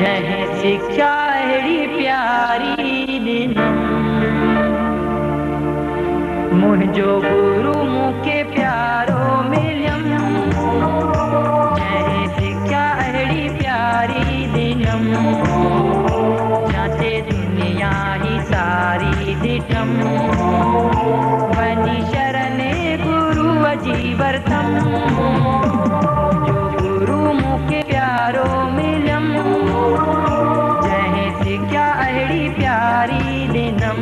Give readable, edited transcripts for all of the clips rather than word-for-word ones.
जहीं सिक्ख्या अहिड़ी प्यारी दिनम मुंहिंजो गुरु मूंखे प्यारो मिलियम। जहीं सिक्ख्या अहिड़ी प्यारी दिनम जाते दुनिया ही सारी ॾिठम। वञी शरणे गुरुअ जी वरतम मुंहिंजो गुरु मूंखे प्यारो मिलियम। जहीं सिक्ख्या अहिड़ी प्यारी ॾिनम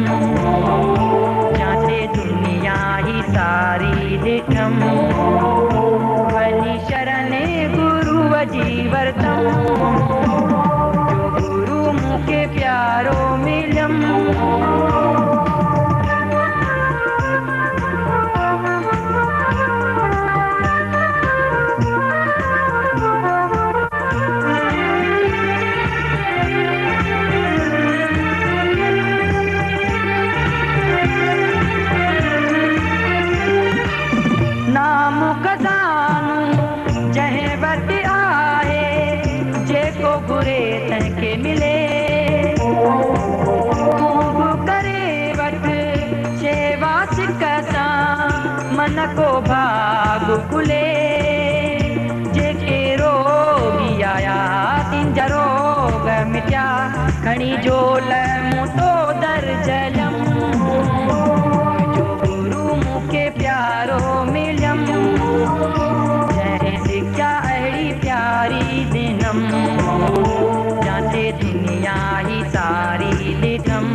जाते दुनिया ही सारी ॾिठम। वञी शरणे गुरुअ जी वरतम मुंहिंजो गुरु मूंखे प्यारो मिलियम। नाम खज़ानो जंहिं वटि आहे जेको घुरे तंहिंखे मिले। खूब करे वठि शेवा सिक सां मन को भाग खुले। जेके रोगी आया तिंजा रोग मिटिया खणी झोल मूं तो दर जलम। मुंहिंजो गुरु मूंखे प्यारो मिलियम। जहीं सिक्ख्या अहिड़ी प्यारी दिनम जाते दुनिया ही सारी ॾिठम।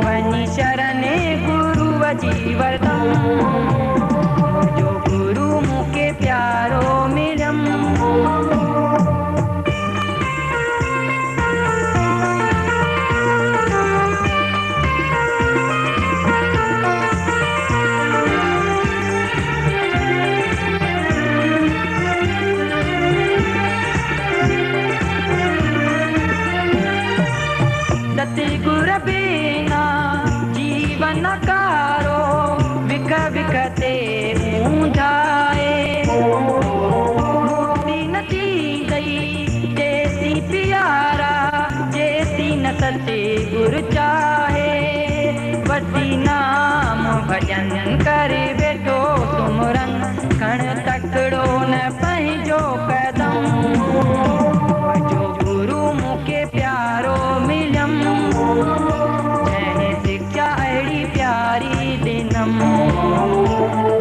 वञी शरणे गुरुअ जी वरतम मुंहिंजो गुरु मूंखे प्यारो मिलियम। सतगुर बिना जीवन कारो विख विख ते मूंझाए। मुक्ति न थींदई जेसी प्यारा जेसी न सतगुर चाहे। वठी नाम भजन करे वेठो सुमरन खण तकड़ो न पंहिंजो कदम। मुंहिंजो गुरु मूंखे प्यारो मिलियम। जहीं सिक्ख्या अहिड़ी प्यारी दिनम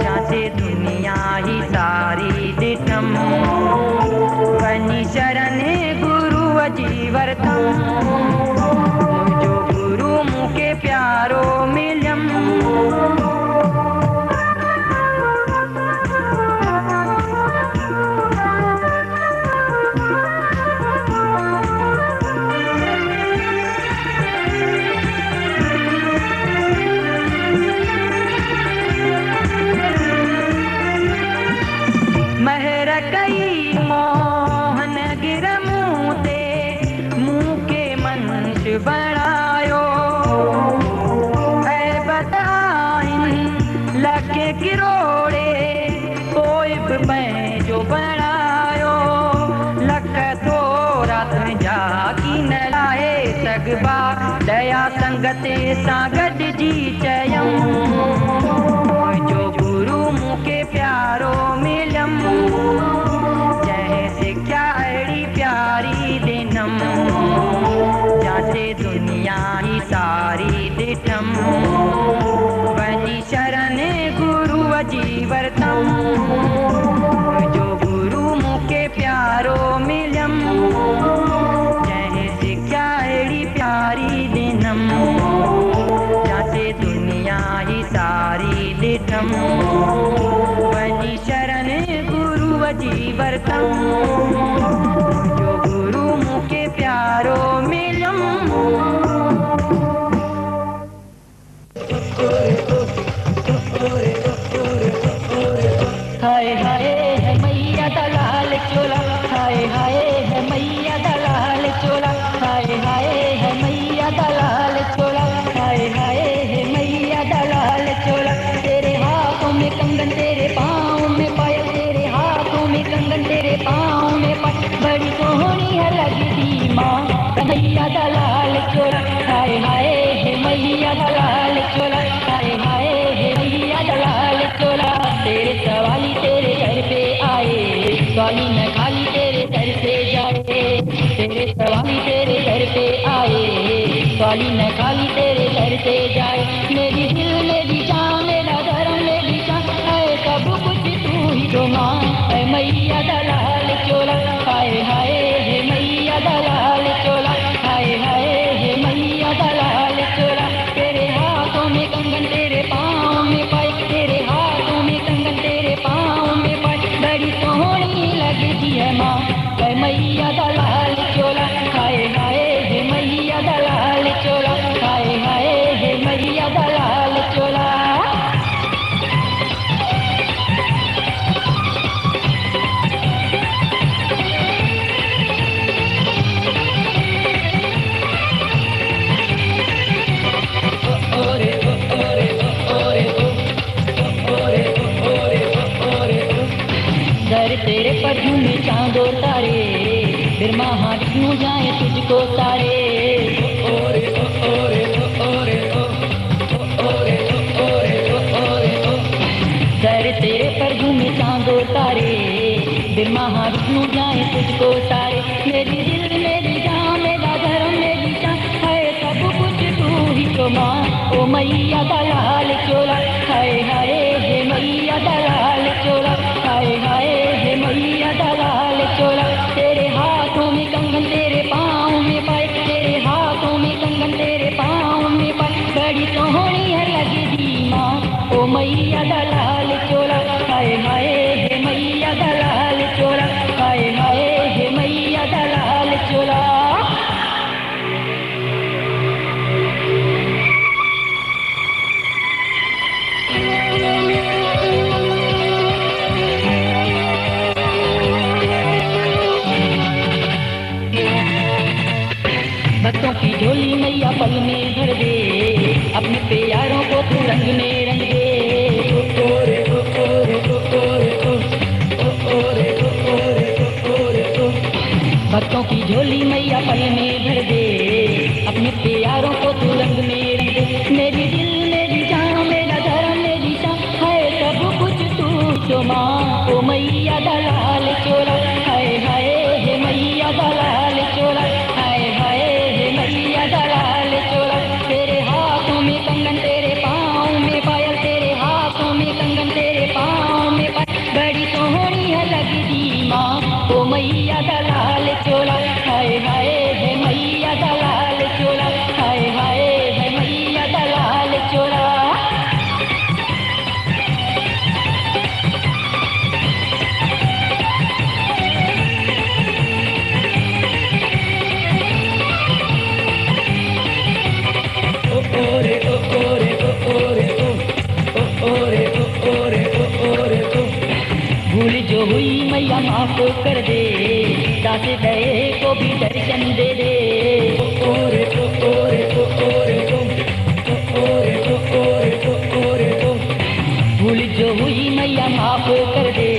जाते दुनिया ही सारी ॾिठम। वञी शरणे गुरुअ जी वरतम मुंहिंजो गुरु मूंखे प्यारो मिलियम। महर कई मोहन गिर मूं ते मूंखे मनुष्य बणायो। ऐबत आहिनि लखे किरोड़े कोई बि पंहिंजो बणायो। लख थोरा तुंहिंजा की न लाहे सघिबा दया संगते सां गॾिजी चयऊं। मुंहिंजो गुरु मूंखे प्यारो मिलियम। जहीं सिक्ख्या अहिड़ी प्यारी दिनम जाते दुनिया ही सारी ॾिठम। वञी शरणे गुरुअ जी वरतम मुंहिंजो गुरु मूंखे प्यारो मिलियम। जहीं सिक्ख्या अहिड़ी प्यारी दिनम जाते दुनिया ही सारी ॾिठम। वञी शरणे गुरुअ जी वरतम मुंहिंजो गुरु मूंखे प्यारो मिलियम। हाय हाय है मैया दा लाल चोला। हाय हाय है मैया दा लाल चोला। हाय हाय है मैया दा लाल चोला। हाय हाय है मैया दा लाल चोला। तेरे हाथों में कंगन तेरे पाँव में पायल। तेरे हाथों में कंगन तेरे पाँव में पायल। बड़ी सोहनी है लगती है मैया दा लाल चोला, हाय हाय है मैया दा लाल चोला, हाय हाय है मैया दा लाल चोला। दर तेरे पर झूमे चांद और तारे, फिर महान क्यों जाए तुझको तारे। ओरे ओरे ओरे ओरे ओरे ओ। दर तेरे पर झूमे चांद और तारे, फिर महान क्यों जाए तुझको तारे। मेरी दिल मेरी जान मेरा धर्म मेरी जान है सब कुछ तू ही तो माँ। ओ मैया दा लाल चोला, हाय हाय हे मैया दा लाल चोला, हाय हाय हे मैया दा लाल चोला। तेरे हाथों में कंगन तेरे पाँव में पाए, तेरे हाथों में कंगन तेरे पाँव में पाए, बड़ी सोहनी है लगदी माँ। ओ मैया दा लाल चोला, हाय हाय हे मैया दा लाल चोला, हाय हाय हे मैया दा लाल चोला। भक्तों की झोली मैया पल में भर दे, अपने प्यारों को तू रंग में रंग दे। ओरे ओरे ओरे ओरे ओरे ओ। भक्तों की झोली मैया पल में भर दे, अपने प्यारों को तू रंग में रंग दे। मेरी दिल मेरी जान मेरा धर्म मेरी शान है सब कुछ तू तो माँ। ओ मैया दा लाल चोला, हाय हाय हे मैया दा लाल चोला, हाय हाय हे मैया दा लाल चोला। तेरे हाथों में कंगन तेरे पाँव में पायल, तेरे हाथों में कंगन तेरे पाँव में पायल, बड़ी सोहनी है लगदी माँ। ओ मैया दा लाल चोला, हाय हाय हे मैया दा लाल चोला, हाय हाय हे मैया दा लाल चोला। ओरे ओरे ओरे ओरे ओरे ओरे ओ। भूल जो हुई मैया माफ कर दे, दास दए को भी दर्शन दे दे। ओरे ओरे ओरे ओरे ओरे ओ। भूल जो हुई मैया माफ कर दे,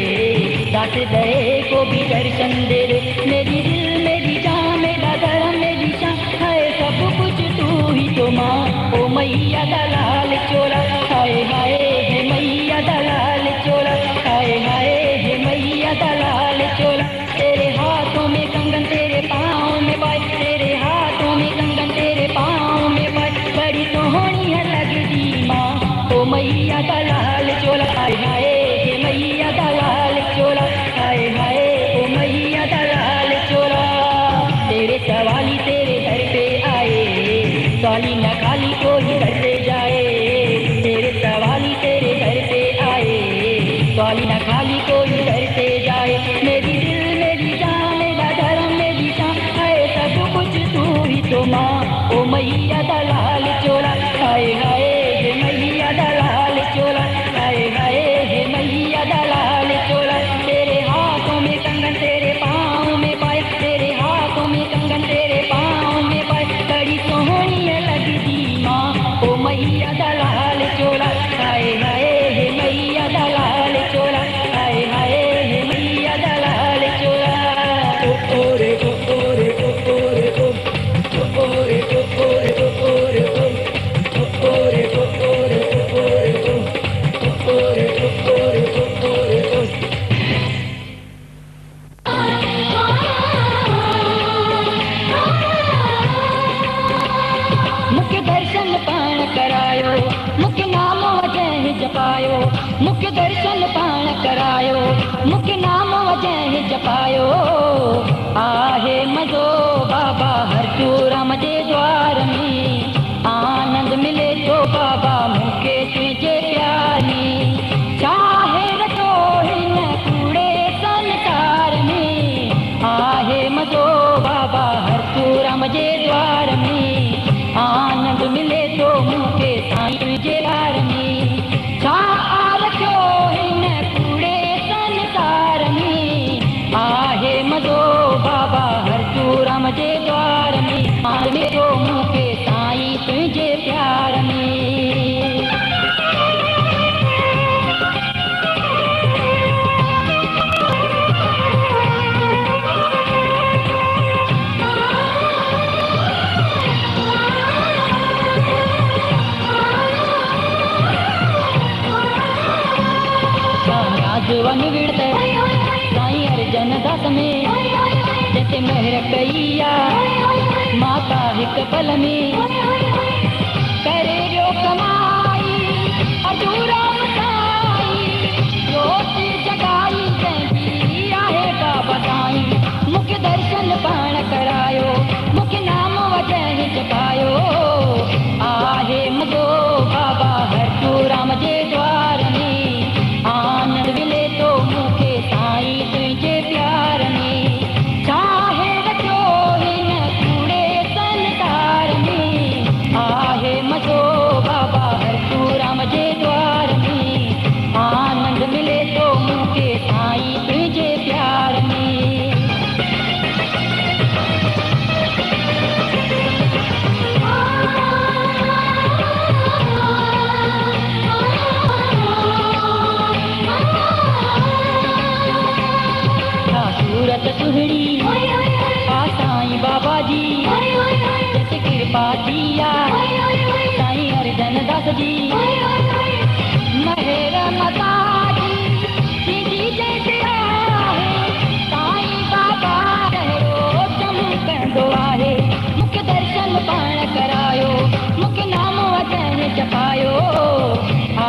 दास दए को भी दर्शन दे दे। मेरी दिल मेरी जान मेरा धर्म मेरी शान है सब कुछ तू ही तो माँ। ओ मैया दा लाल चोला, हाय हाय हे मैया दा लाल चोला, हाय हाय हे मैया दा लाल चोला। तेरे हाथों में कंगन तेरे पाँव में पाए, तेरे हाथों में कंगन तेरे पाँव में पाए, बड़ी सोहनी है लगदी माँ। ओ मैया दा लाल चोला, हाय हाय हे मैया दा लाल चोला, हाय हाय ओ मैया दा लाल चोला। तेरे सवाली तेरे दर पे आए, सवाली न खाली कोई घर से जाए। तेरे सवाली तेरे घर पे आए, सवाली न खाली कोई घर से जाए। मेरी दिल मेरी जान मेरा धर्म मेरी शान है सब कुछ तू ही तो माँ। ओ मैया दा लाल चोला, हाय हाय हे मैया दा लाल चोला, हाय हाय हे मैया दा लाल चोला। तेरे हाथों में कंगन तेरे पाँव में पाए, तेरे हाथों में कंगन तेरे पाँव में पाए, बड़ी सोहनी है लगदी माँ। ओ मैया दा लाल चोला, हाय हाय हे मैया दा लाल चोला, हाय हाय हे मैया दा लाल चोला। ओरे ओरे ओरे ओरे ओरे ओरे ओरे मुख्य दर्शन पाण करायो, मुख्य नाम वजह जपायो, मुख्य दर्शन पाण करायो, मुख्य नाम वजह जपायो। आहे मजो बाबा हर चूरम जे द्वार में, आनंद मिले तो बाबा मुखे तुझे प्यार में। चाहे रटो हिन कूड़े संसार में, मज़ो बाबा हर सूरम जे द्वार में आनंद मिले तो मूंखे साईं तुंहिंजे यार में छा रखियो हिन कूड़े संसार में आहे मज़ो बाबा हर सूरम जे द्वार में आनंद मिले तो मूंखे साईं तुंहिंजे प्यार में वन विड़त साईं अर्जन दास में जैसे मेहर कईया माता हिक पल में करे जो कमाई अधूरा साईं ज्योति जगाई जंहिंजी आहे बाबा साईं मुख्य दर्शन पाण करायो मुख्य नाम वजह जपायो आहे मज़ो बाबा हर सूरम जे द्वार में आनंद मिले तो मूंखे साईं तुंहिंजे प्यार में चाहे रखियो हिन कूड़े संसार में आहे मज़ो बाबा हर सूरम जे द्वार में आनंद मिले तो मूंखे साईं तुंहिंजे प्यार में सूरत सुहिणी साईं बाबा जी जैसे कृपा दिया साईं अर्जन दास जी मेहर मता जी जैसे आहे साईं बाबा रहो चमकंदो आहे मुख्य दर्शन पाण करायो मुख्य नाम वचन जपायो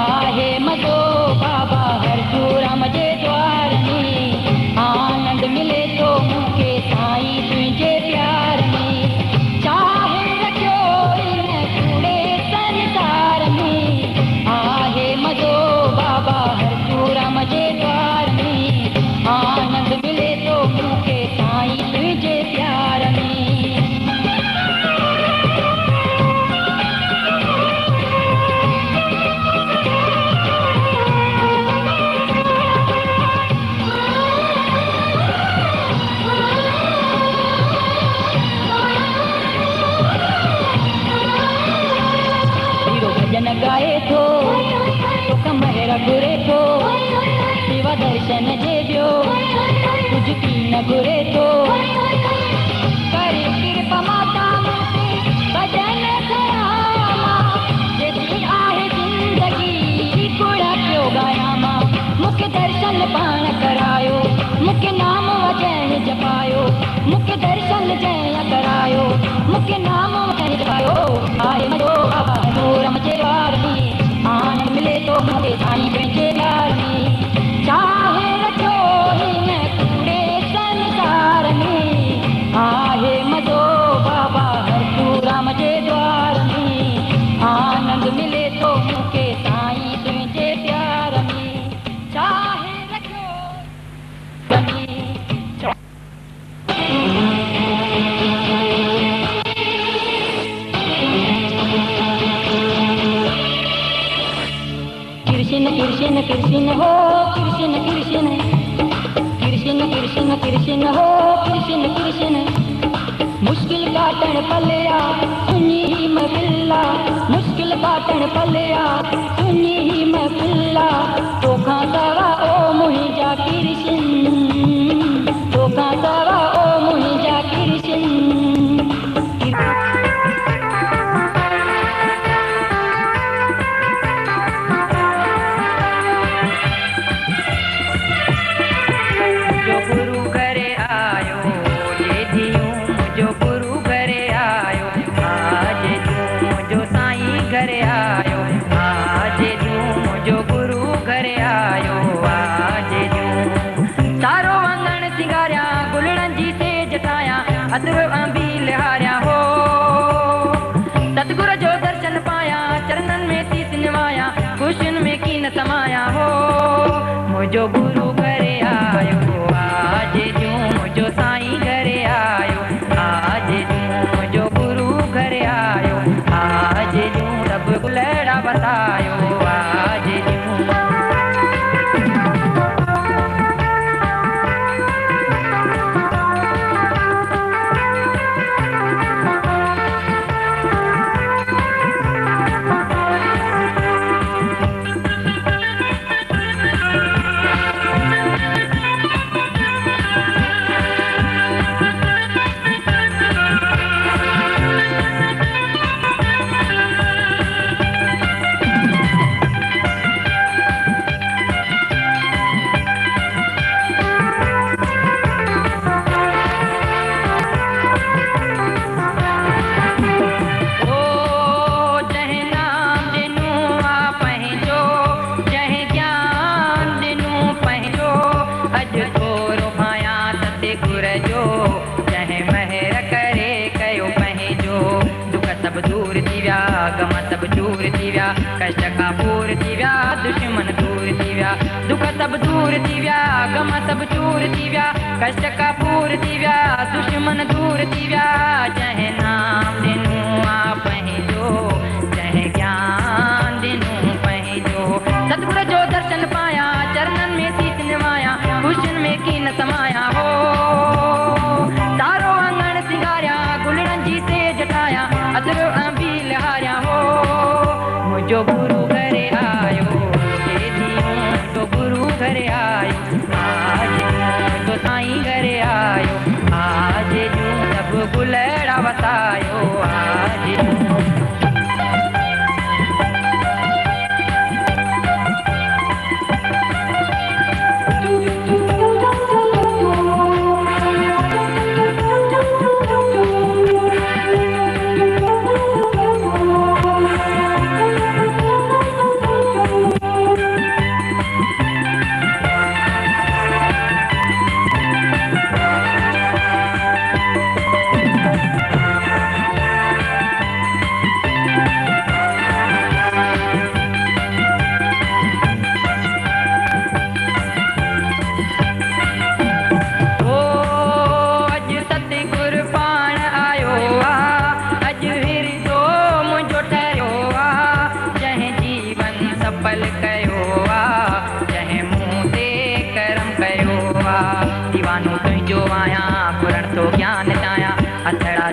आहे मज़ो बाबा हर सूरम जे द्वार में आनंद मिले तो मूंखे साईं तुंहिंजे प्यार में चाहे रखियो हिन कूड़े संसार में आहे मज़ो बाबा हर सूरम जे द्वार में आनंद मिले तो मूंखे साईं तुंहिंजे प्यार में भजन गाए थो तोख मेहर घुरे थो शिवा दर्शन जे ॿियो कुझु बि न घुरे थो करे कृपा माता भजन कयां जेतिरी आहे ज़िंदगी कुड़ा पियो ॻायां मां मूंखे दर्शन पाण करायो मूंखे नाम वजह जपायो मूंखे दर्शन जंहिं करायो मूंखे नाम वजह जपायो आहे मज़ो बाबा सूरम जे द्वार में आनंद मिले तो मूंखे साईं तुंहिंजे प्यार में चाहे रखियो हिन कूड़े संसार में आहे मज़ो बाबा हर सूरम जे द्वार में आनंद मिले तो मूंखे साईं तुंहिंजे प्यार में चाहे रखियो कृष्ण कृष्ण कृष्ण हो कृष्ण कृष्ण कृष्ण कृष्ण कृष्ण हो कृष्ण कृष्ण मुश्किल काटण पलिया सुनी महफिला मुश्किल काटण पलिया सुनी महफिला तोखां सवा ओ मुंहिंजा कृष्ण तोखां सवा ओ मुंहिंजा कृष्ण अदरो अंबी लिहारिया हो सतगुरु जो दर्शन पाया चरणन में सीस निवाया खुशियुनि में कीन समाया हो मुझो गुरु करे आयो आज जूं मुझो साईं करे आयो जंहिं महर करे कयो पंहिंजो दुख सभु दूर थी विया गम सभु दूर थी विया कष्ट खां पूर थी विया दुश्मन दूर थी विया दुख सभु दूर थी विया गम सभु दूर थी विया कष्ट खां पूर थी विया दुश्मन दूर थी विया जंहिं नाम ॾिनो आहे पंहिंजो जंहिं ज्ञान ॾिनो पंहिंजो सतगुर जो दर्शन पाया चरणनि में सीस निवाया ख़ुशियुनि में कीन समाया हो सारो आंगण सिंगारिया गुलड़नि जी सेज ठाहिया अदरो अंबी लिहारिया हो मुंहिंजो गुरु घरे आयो मुंहिंजो गुरु घरे आयो आज मुंहिंजो साईं घरे आयो आज जूं सभु गुलड़ा वसायो आज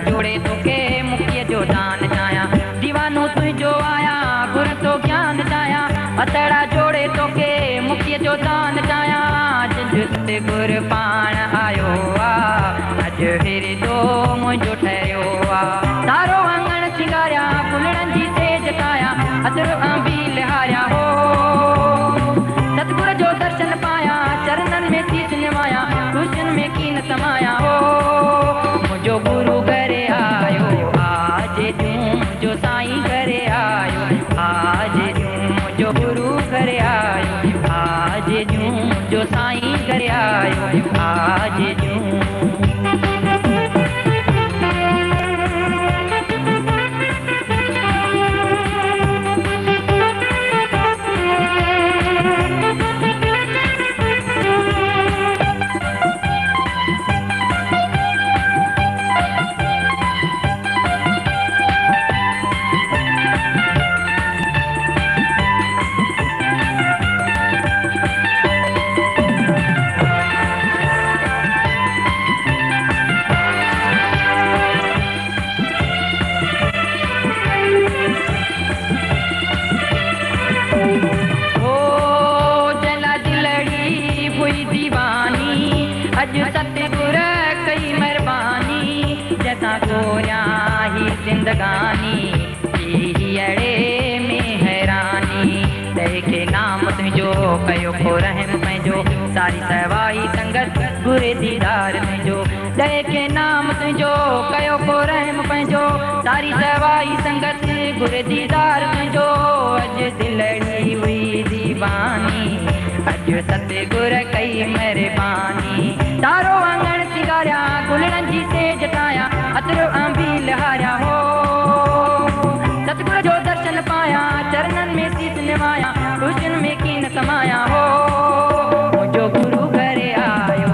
जोड़े तोखे मुक्तीअ जो दान चाया दीवानो तुंहिंजो आया गुर तो ज्ञान चाया अतड़ा जोड़े तोखे मुक्तीअ जो दान चाया जिते गुर पाण आयो अॼु हिरदो मुंहिंजो ठहियो सारो आंगण सिंगारिया फुलड़नि जी सेज ठाहिया अदरो अंबी लिहारिया हो सतगुर जो दर्शन पाया चरणनि में सीस निवाया ख़ुशियुनि में कीन समाया हो मुंहिंजो गुरु घरे आयो आज जूं मुंहिंजो साईं घरे आयो आज जूं मुंहिंजो गुरु घरे आयो आज जूं मुंहिंजो साईं घरे आयो आज जूं जिंदगानी अड़े में हैरानी देखे नाम तुंहिंजो कयो को रहम पंहिंजो सारी सहवाई संगत गुर दीदार तुंहिंजो देखे नाम तुंहिंजो कयो को रहम पंहिंजो सारी सहवाई संगत गुर दीदार तुंहिंजो अॼु दिलड़ी हुई दीवानी अॼु सतगुर कई महिरबानी सारो आंगण सिंगारिया गुलड़नि जी सेज ठाहिया अदरो अंबी लिहारिया हो सतगुर जो दर्शन पाया चरणनि में सीस निवाया ख़ुशियुनि में कीन समाया हो मुंहिंजो गुरु घरे आयो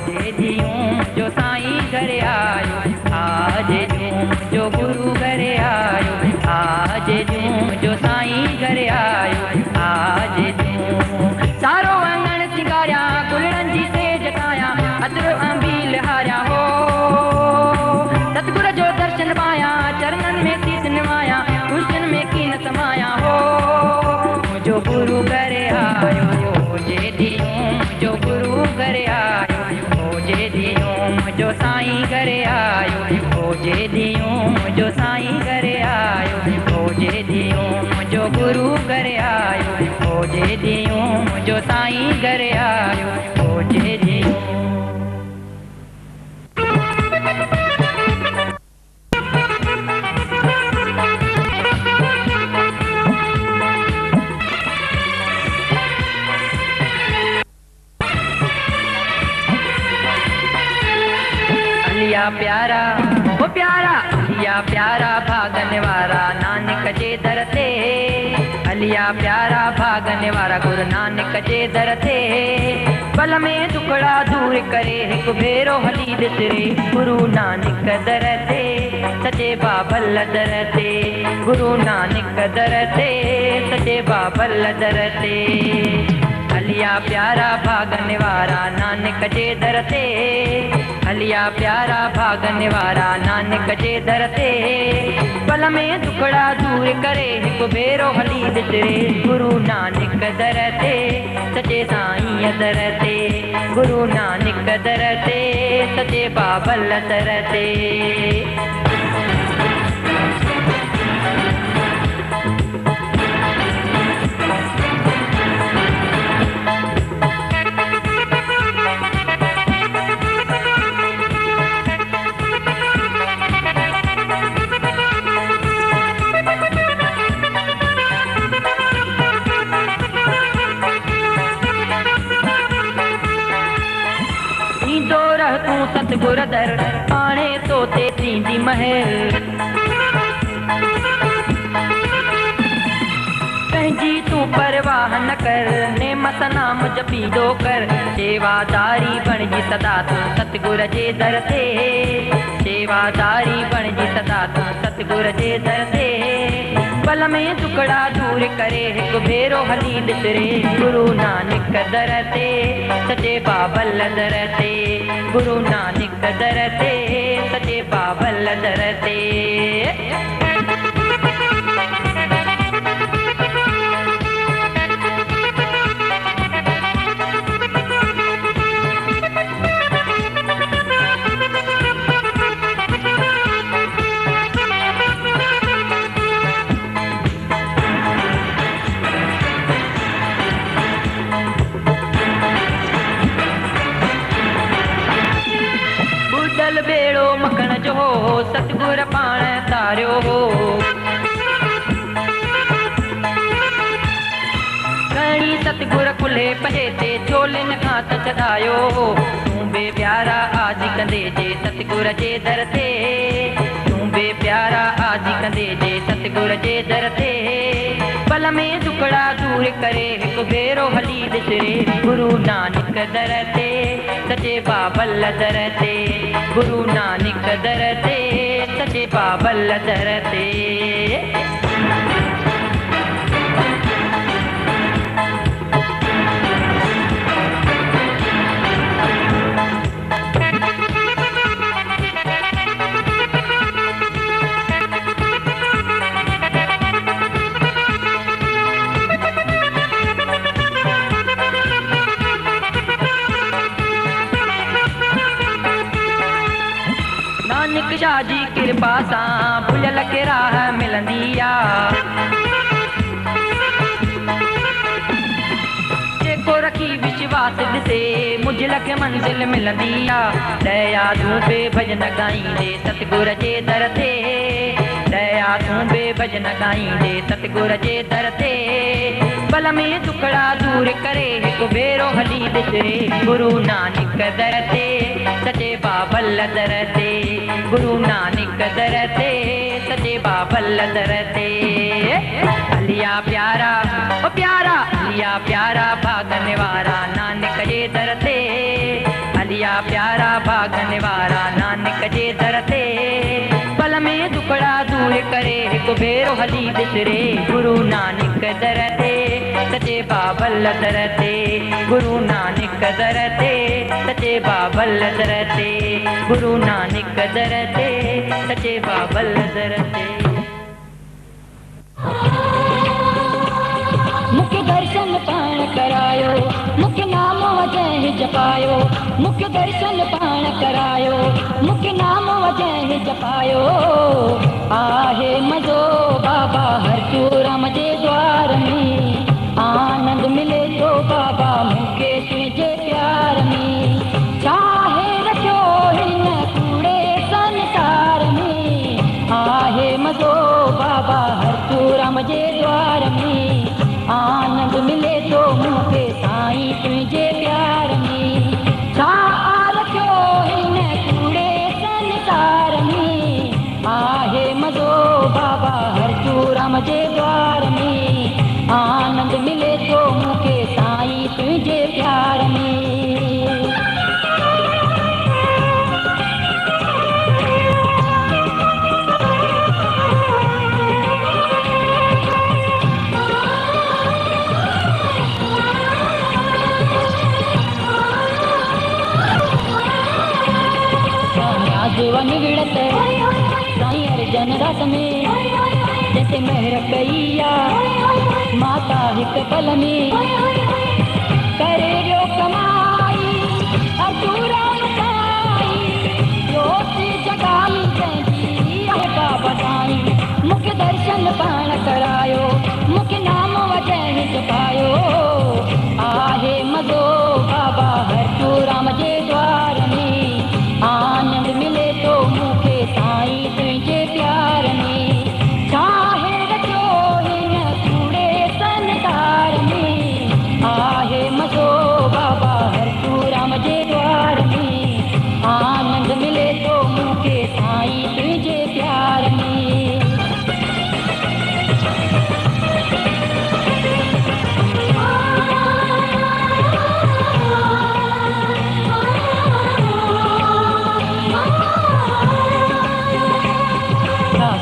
जे दियूं मुंहिंजो साईं घरे आयो आज जूं मुंहिंजो गुरु घरे आयो आज जूं मुंहिंजो साईं घरे आयो आज जूं सारो आंगण सिंगारिया गुलड़नि जी सेज ठाहिया अदरो अंबी लिहारिया हो सतगुर जो दर्शन पाया चरणनि में सीस निवाया ख़ुशियुनि में कीन समाया हो मुंहिंजो गुरु घरे आयो जे दियूं मुंहिंजो गुरु घरे आयो जे दियूं मुंहिंजो साईं घरे आयो जे दियूं मुंहिंजो साईं घरे आयो जे दियूं मुंहिंजो गुरु घरे आयो जे दियूं मुंहिंजो साईं घरे आयो जे दियूं अलिया प्यारा ओ प्यारा, अलिया प्यारा भागने वाला नानक जे दर ते। अलिया प्यारा भागने वाला गुरु नानक जे दर ते। पल में दुखड़ा दूर करे हिकु भेरो हली ॾिसरे गुरु नानक दर ते। सचे बाबल दर ते, गुरु नानक दर ते, सचे बाबल दर ते। अलिया प्यारा भागने वाला नानक जे दर ते। अलिया प्यारा भागने वाला नानक जे दर ते। पल में दुखड़ा दूर करे हिकु भेरो हली ॾिसरे गुरु नानक दर ते। सचे साईं दर ते, गुरु नानक दर ते, सचे बाबल दर ते। तूं सतगुर दर आणे तो ते थींदी महल। पंहिंजी तूं परवाह न कर, नेमत नाम जपीदो कर। सेवादारी बणिजी सदा तूं सतगुर जे दर ते। सेवादारी बणिजी सदा तूं सतगुर जे दर ते। पल में दुखड़ा दूर करे हिकु भेरो हली ॾिसरे गुरु नानक दर ते। सचे बाबल दर ते, गुरु नानक दर ते, सचे बाबल दर ते। बेड़ो मखण जो सतगुर पाण तारियो हो। घणी सतगुर कुल्हे पहे ते चोलिन खां त छॾायो। तूं बे प्यारा आदि कंदे जे सतगुर जे दर ते। तूं बे प्यारा आदि कंदे जे सतगुर जे दर ते। पल में दुखड़ा दूर करे हिकु भेरो हली ॾिसरे गुरु नानक दर ते। सचे बाबल दर ते, गुरु नानक दर ते, सचे बाबल दर ते। नानक शाह जी कृपा सां भुलियल खे राह मिलंदी आ। जेको रखी विश्वास ॾिसे मुझिल खे मंज़िल मिलंदी आ। दया तूं बे भजन ॻाईंदे सतगुर जे दर ते। दया तूं बे भजन ॻाईंदे सतगुर जे दर ते। पल में दुखड़ा दूर करे हिकु भेरो हली ॾिसरे गुरु नानक दर ते। सचे बाबल दर ते, गुरु नानक दर ते, सचे बाबल दर ते। अलिया प्यारा ओ प्यारा, अलिया प्यारा भागने वाला नानक जे दर ते। अलिया प्यारा भागने वाला नानक जे दर ते। पल में दुखड़ा दूर करे हिकु भेरो हली ॾिसरे गुरु नानक दर ते। सचे बाबल दर ते, गुरु नानक दर ते, सचे बाबल दर ते, गुरु नानक दर ते, सचे बाबल दर ते। मुख्य दर्शन पाण करायो, मुख्य नाम वजह जपायो। मुख्य दर्शन पाण करायो, मुख्य नाम वजह जपायो। आहे मज़ो बाबा हर चूरम जे द्वार में। आनंद मिले तो बाबा मूंखे तुंहिंजे प्यार में। चाहे रखियो हिन कूड़े संसार में। आहे मज़ो बाबा हर चूरम जे द्वार में। आनंद मिले तो मूंखे साईं तुंहिंजे प्यार में। छा रखियो हिन कूड़े संसार जे द्वार में आनंद मिले थो मूंखे साईं तुंहिंजे प्यार में। जीवन विड़त साईं अर्जन दास में जैसे मेहर कईया माता हिक पल में करे वियो कमाई अधूरा साईं ज्योति जगाई जंहिंजी आहे बाबा साईं मूंखे दर्शन पाण करायो मूंखे नाम वजह जपायो आहे मज़ो बाबा हर राम जे द्वार में आनंद मिले तो मूंखे साईं तुंहिंजे प्यार में चाहे रखियो हिन कूड़े संसार में आहे मज़ो बाबा हर राम जे द्वार में आनंद मिले तो मूंखे साईं तुंहिंजे प्यार में।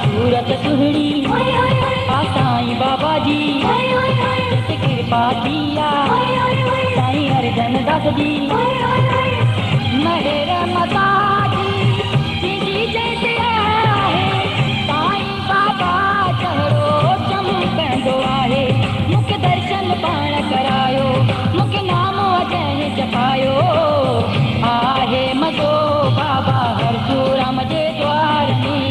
सूरत सुहड़ी साईं बाबा जी जैसे कृपा किया साईं अर्जन दास जी मेहर माता जी जैसे आहे साईं बाबा चहिरो चमकंदो आहे मूंखे दर्शन पाण करायो मूंखे नाम अजय जपायो आहे मज़ो बाबा हर राम जे द्वार में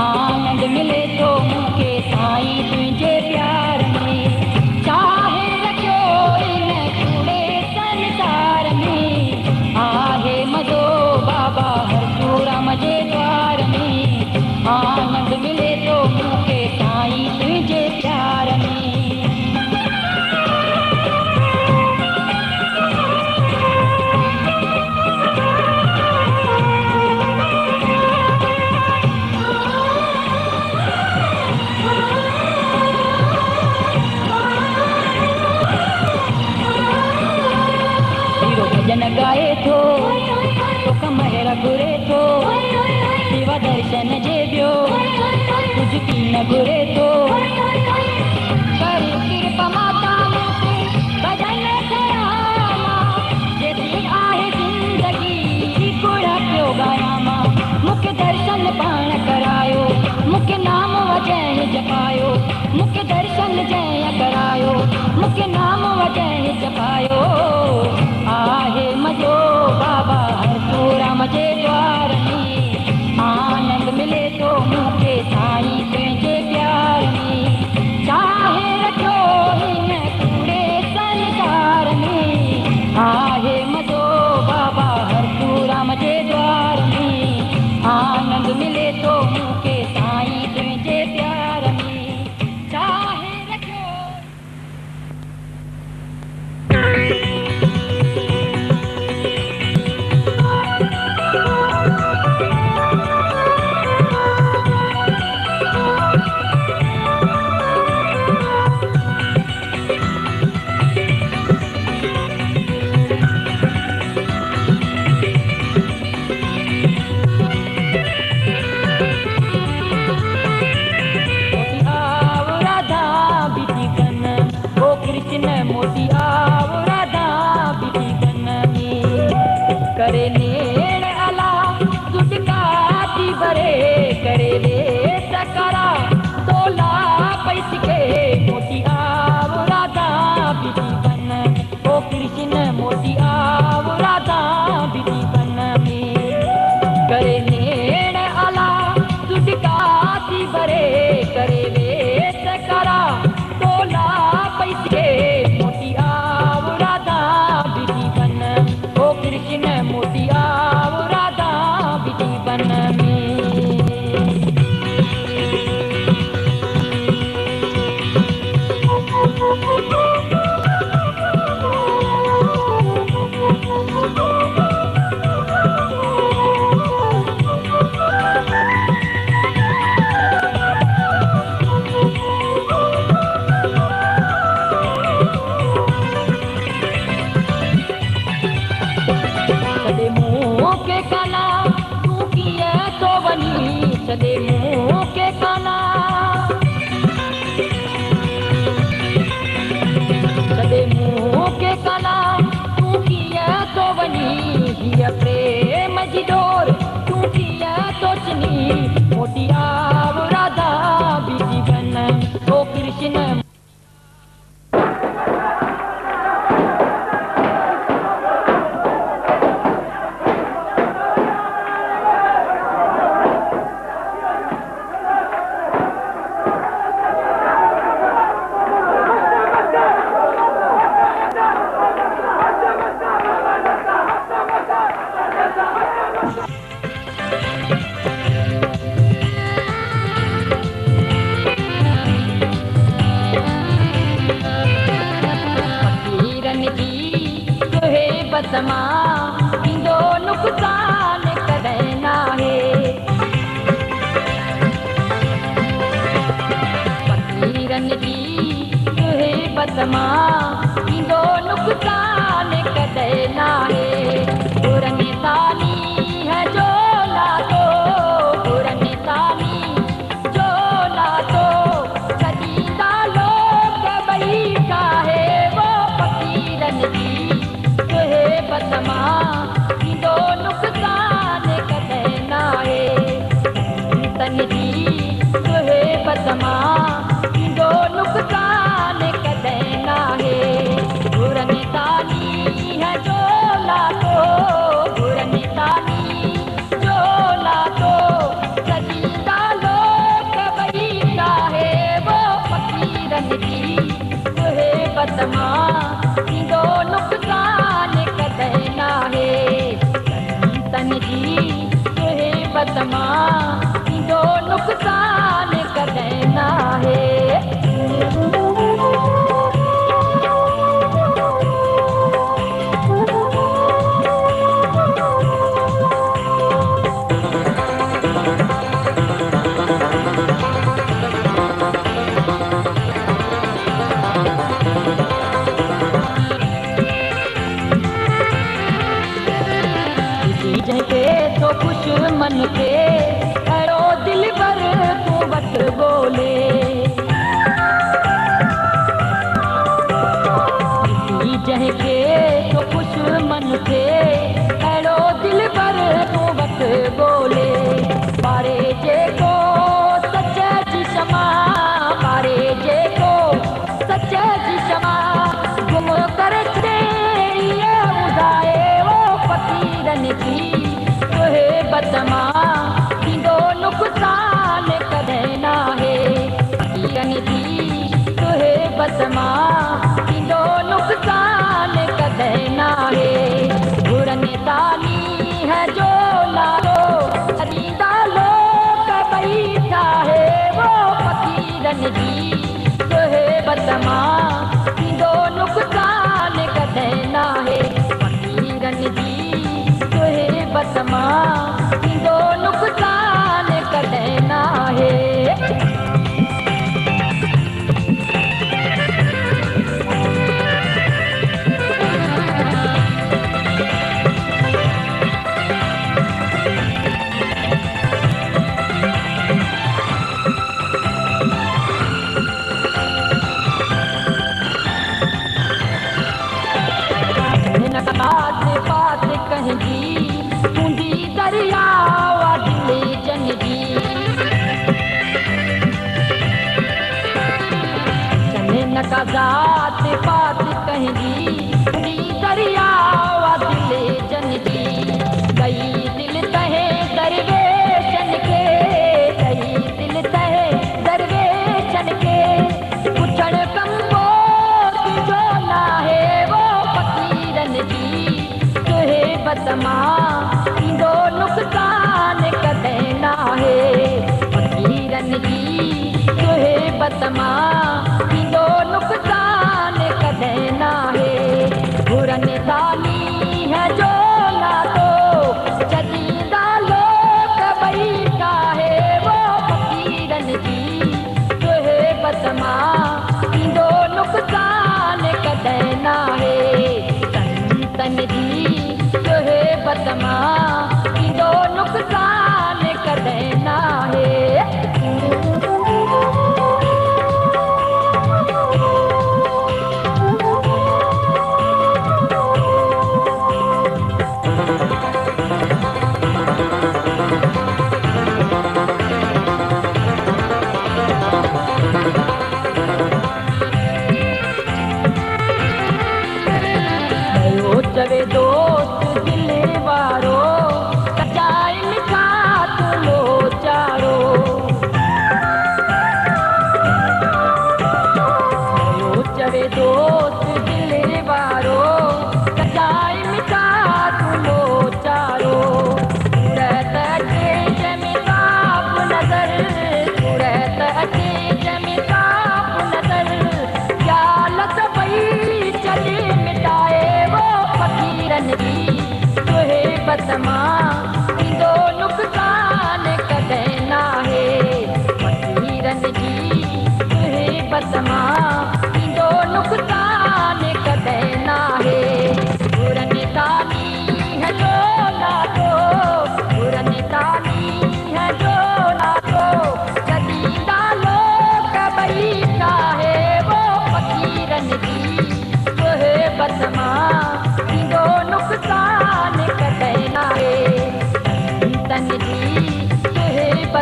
आनंद मिले तो मूंखे साईं तुंहिंजे प्यार में चाहे रखियो इन कूड़े संसार में आहे मज़ो बाबा हर राम जे द्वार में आनंद मिले तो मूंखे साईं तुंहिंजे प्यार में। भजन गाए थो तोख मेहर घुरे थो सेवा दर्शन जे ॿियो कुझु की न घुरे थो कर कृपा माता मूंखे भजन कराया जेतिरी आहे ज़िंदगी गुड़ पियो ॻायां मां मूंखे दर्शन पाण करायो मूंखे नाम वजह जपायो मूंखे दर्शन जंहिं करायो मूंखे नाम वजह जपायो आहे मज़ो बाबा हर राम जे द्वार में आनंद मिले तो मूंखे साईं तुंहिंजे प्यार में चाहे रखियो हिन कूड़े संसार में आहे मज़ो बाबा हर राम जे द्वार में आनंद मिले तो मूंखे साईं तुंहिंजे प्यार में चाहे रखियो। मोती आओ राधा बिटी कन में करे नेड़ अला तुझकाती बरे करे रे सकरा तोला पैस के मोती आओ राधा बिटी कन ओ कृष्ण मोती आओ राधा बिटी कन में करे नेड़ अला तुझकाती बरे करे रे सकरा तोला पैस के कृष्ण मोती आओ राधा बिटी बन में सदे मुंह के काना सदे मुंह के काना तू किया तो वनी हिय प्रेम जी डोर तू किया तो चनी मोटिया राधा बीती बन ओ कृष्ण बदमा इंदो नुकसान कदें ना है फकीरन जी तुहे बदमा इंदो नुकसान कदें ना है पुरनी तानी है जो ला दो पुरनी तानी जो ला दो सजीदा लोग बही का है वो फकीरन जी बदमा इंदो नुकसान कदें ना है तन जी तुहे बदमा इंदो नुकसान कदें ना है पुरनी तानी है जो ला दो पुरनी तानी जो ला दो सजीदा लोग बही का है वो फकीरन जी तुहे बदमा इंदो नुकसान कदें ना है तन जी तुहे बदमा इंदो नुकसान कदें ना है तो खुश मन के अरो दिल पर तू बत बोले जह के तो खुश मन के अरो दिल पर तू बत बोले पारे जे को सच्चा जी क्षमा पारे जे को सच्चा जी क्षमा गुम कर दे ये उदाए वो फकीरन जी तुहे बदमा इंदो नुकसान कदें ना है फकीरन जी तुहे बदमा इंदो नुकसान कदें ना है पुरनी तानी है जो ला दो सजीदा लोग बैठा है वो फकीरन जी तुहे बदमा इंदो नुकसान कदें ना है फकीरन जी तुहे बदमा इंदो नुकसान कदें ना है बात कहेगी बूंदी दरिया दिले जन जी चने नका जात बात कहेगी बूंदी दरिया दिले जन जी गई दिल तहे दरवेशन के गई दिल तहे दरवेशन के पुछण कंबो जो ना है वो फकीरन जी तुहे बदमा इंदो नुकसान कदें ना है फकीरन जी तुहे बदमा इंदो नुकसान कदें ना है पुरनी तानी है जो ला दो सजीदा लोग बही का है वो फकीरन जी तुहे बदमा इंदो नुकसान कदें ना है तन जी तुहे बदमा इंदो नुकसान कदें ना है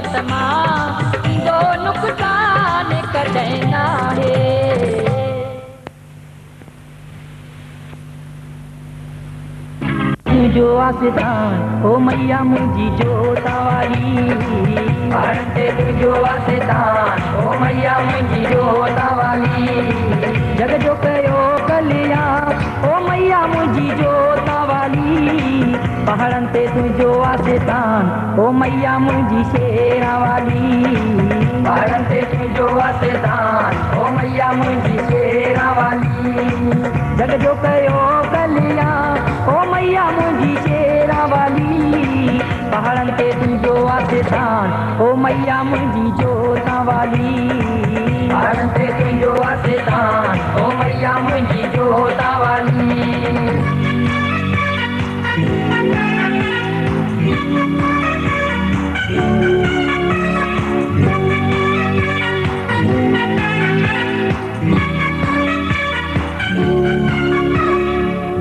पर्वत मां जो नुक़सान कॾहिं नाहे। तुंहिंजो आसितान ओ मैया मुंहिंजी जोता वाली, पहाड़नि ते तुंहिंजो आसितान ओ मैया मुंहिंजी जोता वाली। जग जो कयो कल्याण ओ मैया मुंहिंजी जोता वाली, पहाड़नि ते तुंहिंजो आसितान ओ मैया मुंहिंजी शेरा वाली। पहाड़नि ते तुंहिंजो आसितान ओ मैया मुंहिंजी शेरा वाली। जग जो कयो कल्याण ओ मैया मुंहिंजी शेरा वाली, पहाड़नि ते तुंहिंजो आसितान ओ मैया मुंहिंजी जोता वाली। पहाड़नि ते तुंहिंजो आसितान ओ मैया मुंहिंजी जोता वाली।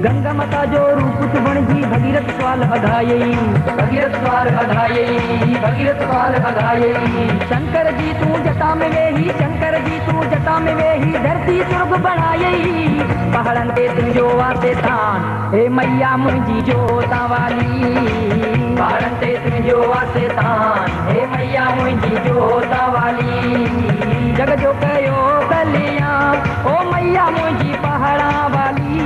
गंगा माता जो रूप तू बणजी भगीरथ सवाल अघायई, भगीरथ सवाल अघायई, भगीरथ सवाल अघायई। शंकर जी तू जटा में वेही, शंकर जी तू जटा में वेही धरती स्वर्ग बणायई। पहाड़नि ते तुंहिंजो आसितान हे मैया मुंहिंजी जोता वाली, पहाड़नि ते तुंहिंजो आसितान हे मैया मुंहिंजी जोता वाली। जग जो कयो कल्याण ओ मैया मुंहिंजी पहाड़ा वाली,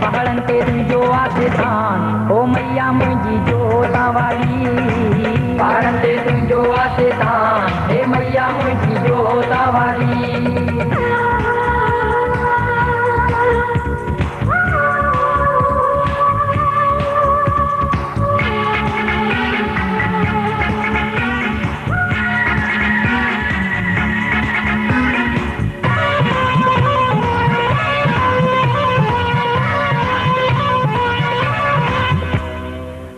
पहाड़नि ते तुंहिंजो आसितान ओ मैया मुंहिंजी जोता वाली। पहाड़नि ते तुंहिंजो आसितान हे मैया मुंहिंजी जोता वाली।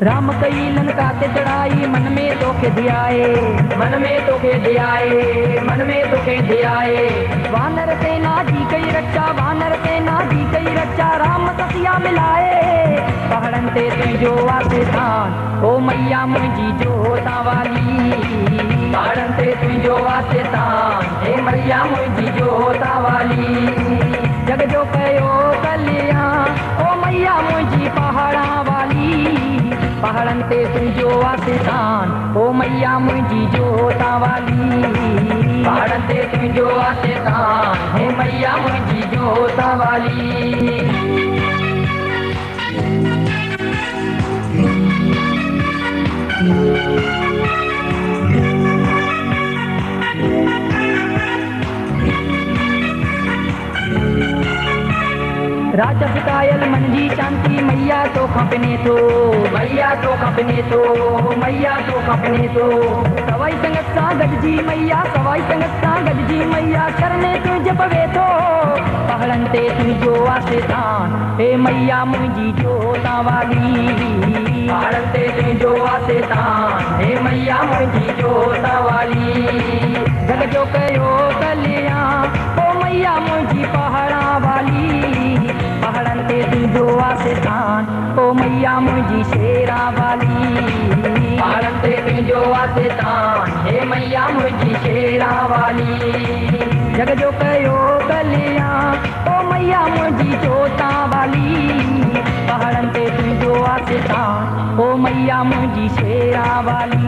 राम कई लंका ते चढ़ाई मन में तोखे धियाए, मन में तोखे धियाए, मन में तोखे धियाए। वानर सेना जी कई रक्षा, वानर सेना जी कई रक्षा राम ससिया मिलाए। पहाड़नि ते तुंहिंजो आसितान ओ मैया मुंहिंजी जोता वाली, पहाड़नि ते तुंहिंजो आसितान हे मैया मुंहिंजी जोता वाली। जग जो कयो कल्याण ओ मैया मुंहिंजी पहाड़ा वाली, पहाड़नि ते तुंहिंजो आसितान ओ मैया मुंहिंजी जोता वाली। पहाड़नि ते तुंहिंजो आसितान हे मैया मुंहिंजी जोता वाली। राजा सिकायल मन जी शांति मैया तो खपने तो, मैया तो खपने तो, मैया तो खपने तो। सवाई संगत सां गॾिजी मैया, सवाई संगत सां गॾिजी मैया करने तुंहिंजे पवे थो। पहाड़नि ते तुंहिंजो आसितान हे मैया मुंहिंजी जोता वाली, पहाड़नि ते तुंहिंजो आसितान हे मैया मुंहिंजी जोता वाली। जग जो कयो कल्याण ओ मैया मुंहिंजी पहाड़ा वाली, पहाड़नि ते तुंहिंजो आसितान ओ मैया मुंहिंजी शेरा वाली। पहाड़नि ते तुंहिंजो आसितान हे मैया मुंहिंजी शेरा वाली। जग जो कयो कल्याण ओ मैया मुंहिंजी जोता वाली, पहाड़नि ते तुंहिंजो आसितान ओ मैया मुंहिंजी शेरा वाली।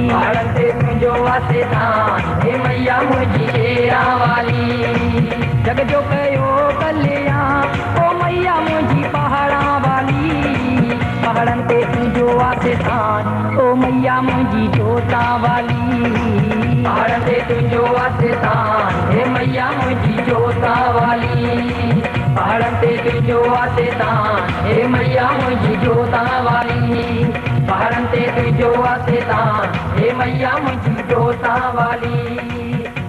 पहाड़नि ते तुंहिंजो आसितान हे मैया मुंहिंजी शेरा वाली। जग जो कयो कल्याण ओ मैया मुंहिंजी पहाड़ा वाली, पहाड़नि ते तुंहिंजो आसितान ओ मैया मुंहिंजी जोता वाली। पहाड़नि ते तुंहिंजो आसितान हे मैया मुंहिंजी जोता वाली। पहाड़नि ते तुंहिंजो आसितान हे मैया मुंहिंजी जोता वाली। पहाड़नि ते तुंहिंजो आसितान हे मैया मुंहिंजी जोता वाली।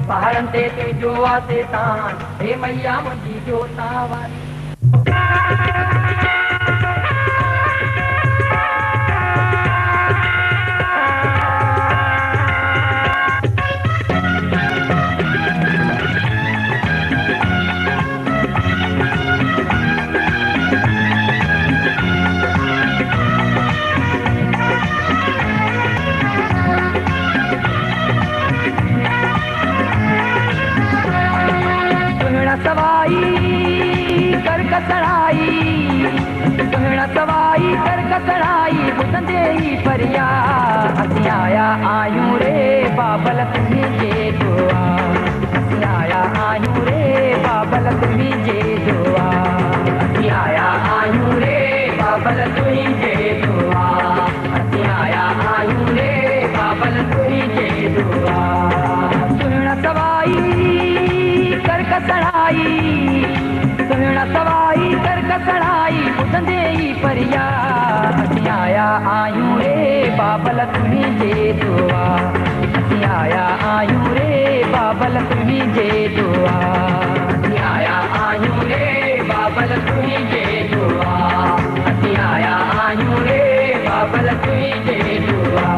पहाड़नि ते तुंहिंजो आसितान हे मैया मुंहिंजी जोता वाली। परिया असीं आया आयूं रे बाबल तुम्हीं जे दुआ असीं आया आयूं रे बाबल तुम्हीं जे दुआ असीं आया आयूं रे बाबल तुम्हीं जे दुआ असीं आया आयूं रे बाबल तुम्हीं जे दुआ सुहिणा सवाई कर कसणाई सुहिणा सवाई कर कसणाई ॿुधंदे ई परिया असीं आया आयूं रे बाबल तुम्हीं जे दुआ असीं आया आयूं रे बाबल तुम्हीं जे दुआ असीं आया आयूं रे बाबल तुम्हीं जे दुआ असीं आया आयूं रे बाबल तुम्हीं जे दुआ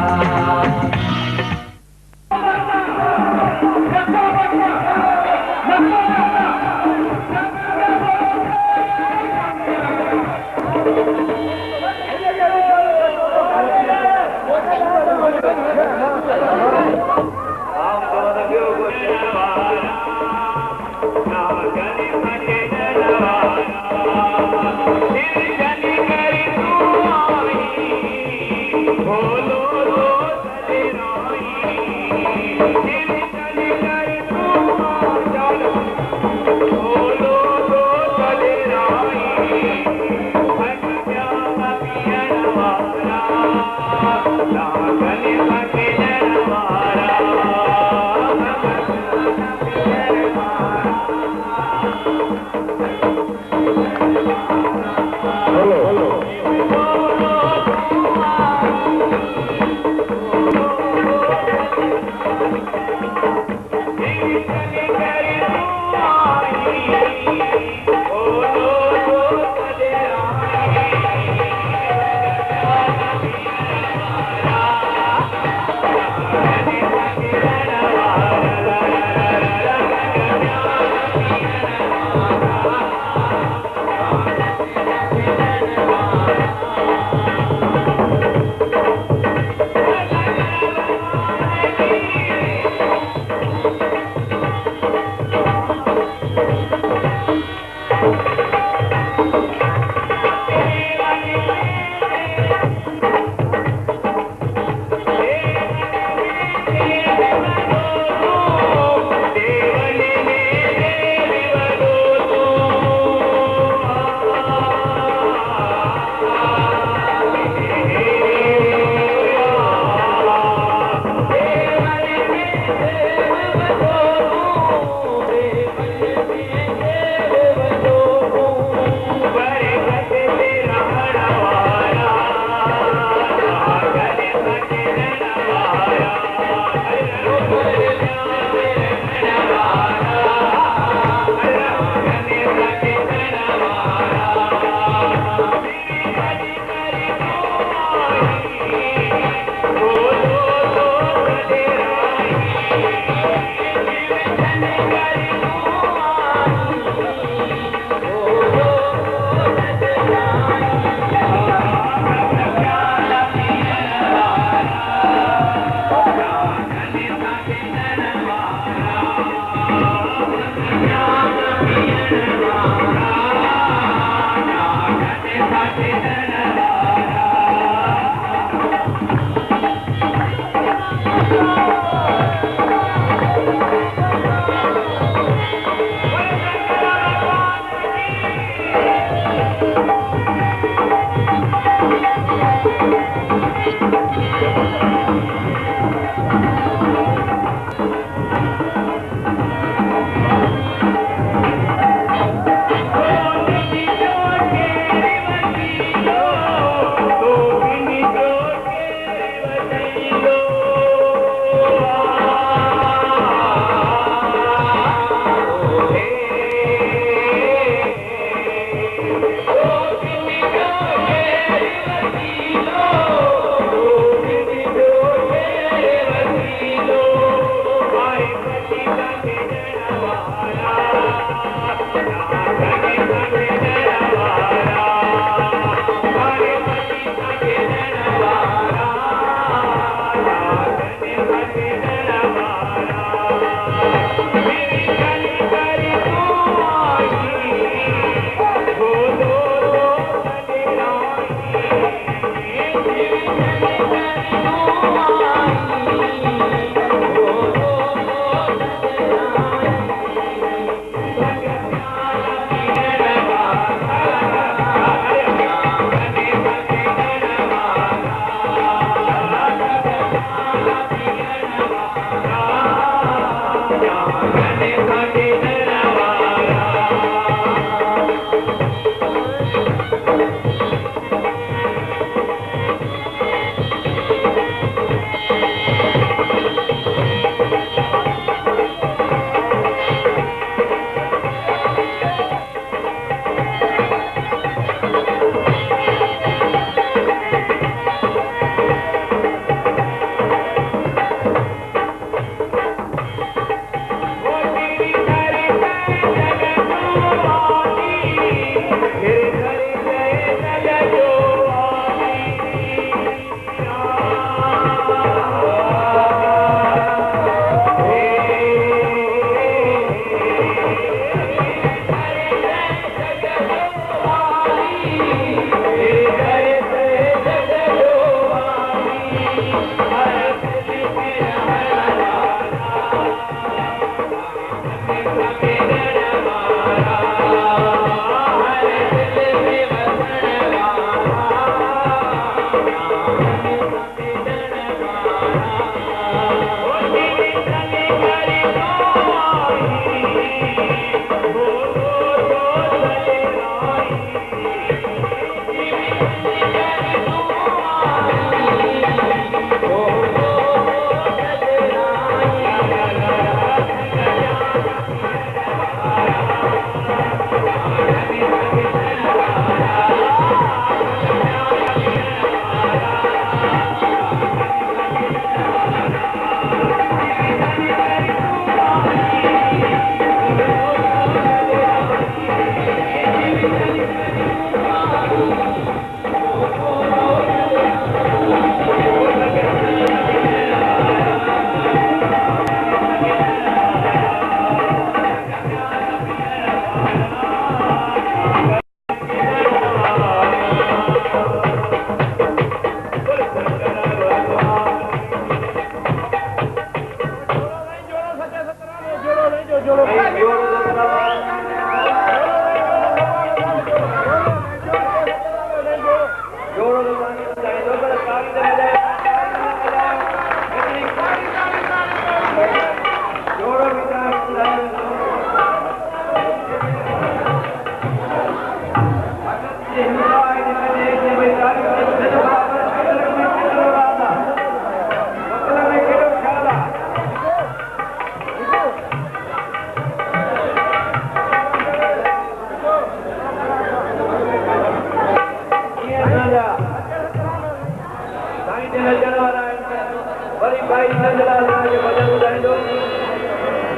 नंदलाल के भजन ॿुधाईंदो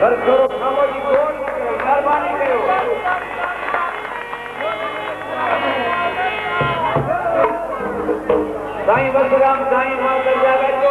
पर थोरो खामोशी खोड़ महिरबानी कयो साईं बसराम साईं मां सजा बैठो